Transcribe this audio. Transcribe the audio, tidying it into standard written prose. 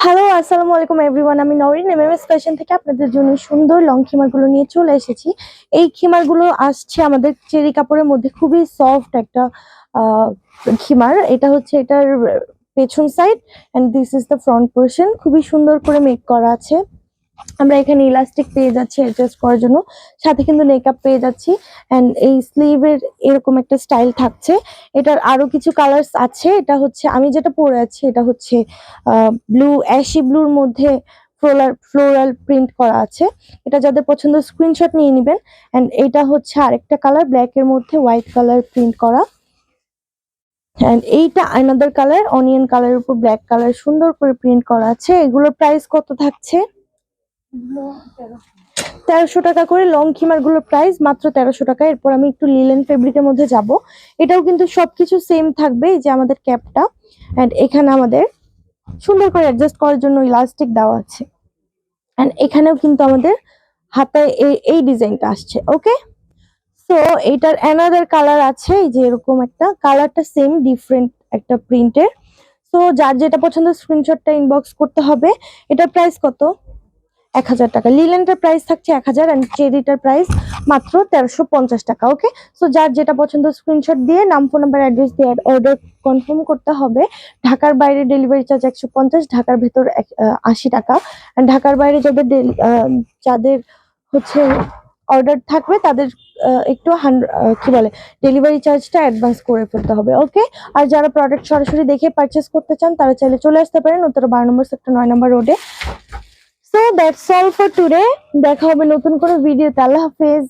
Hello, আসসালামু আলাইকুম everyone. আমি নওরিন এমএমএস ফ্যাশন থেকে আপনাদের জন্য সুন্দর লং খিমারগুলো নিয়ে চলে এসেছি। এই খিমারগুলো আসছে আমাদের চেরি কাপড়ের মধ্যে, খুবই সফট একটা আহ, খিমার। এটা হচ্ছে এটার পেছন side and this is the front portion. খুবই সুন্দর করে মেক করা আছে। আমরা এখানে ইলাস্টিক পেয়ে যাচ্ছি অ্যাডজাস্ট করার জন্য, সাথে কিন্তু মেকআপ পেয়ে যাচ্ছি। এন্ড এই স্লিভের এরকম একটা স্টাইল থাকছে। এটার আরো কিছু কালার্স আছে। এটা হচ্ছে আমি যেটা পরে আছি, এটা হচ্ছে ব্লু, অ্যাশি ব্লুর মধ্যে ফ্লোরাল প্রিন্ট করা আছে। এটা যাদের পছন্দ স্ক্রিনশট নিয়ে নেবেন। এন্ড এটা হচ্ছে আরেকটা কালার, ব্ল্যাক এর মধ্যে হোয়াইট কালার প্রিন্ট করা। এন্ড এইটা আনাদার কালার, অনিয়ন কালারের উপর ব্ল্যাক কালার সুন্দর করে প্রিন্ট করা আছে। এগুলোর প্রাইস কত থাকছে? 1300 টাকা করে। লং খিমার গুলোর প্রাইস মাত্র 1300 টাকা। এরপর আমি একটু লিলেন ফেব্রিকের মধ্যে যাব। এটাও কিন্তু সবকিছু সেম থাকবে। এই যে আমাদের ক্যাপটা, এন্ড এখানে আমাদের সুন্দর করে অ্যাডজাস্ট করার জন্য ইলাস্টিক দেওয়া আছে। এন্ড এখানেও কিন্তু আমাদের হাতায় এই ডিজাইনটা আসছে। ওকে, সো এটার অ্যানাদার কালার আছে। এই যে এরকম একটা কালারটা সেম, ডিফারেন্ট একটা প্রিন্টের। সো যার যেটা পছন্দ স্ক্রিনশটটা ইনবক্স করতে হবে। এটার প্রাইস কত? 1000 টাকা। লিলেনটার প্রাইস থাকছে 1000 এন্ড চেরিটার প্রাইস মাত্র 1350 টাকা। ওকে, সো যার যেটা পছন্দ স্ক্রিনশট দিয়ে নাম, ফোন নাম্বার, অ্যাড্রেস দিয়ে অর্ডার কনফার্ম করতে হবে। ঢাকার বাইরে ডেলিভারি চার্জ 150, ঢাকার ভেতর 80 টাকা। আর ঢাকার বাইরে যাদের হচ্ছে অর্ডার থাকবে তাদের একটু কি বলে ডেলিভারি চার্জটা অ্যাডভান্স করে ফেলতে হবে। ওকে, আর যারা প্রোডাক্ট সরাসরি দেখে পারচেস করতে চান তারা চাইলে চলে আসতে পারেন উত্তরা 12 নম্বর সেক্টর 9 নম্বর রোডে। So that's all for today. দেখা হবে নতুন কোনো ভিডিওতে। আল্লাহ হাফেজ।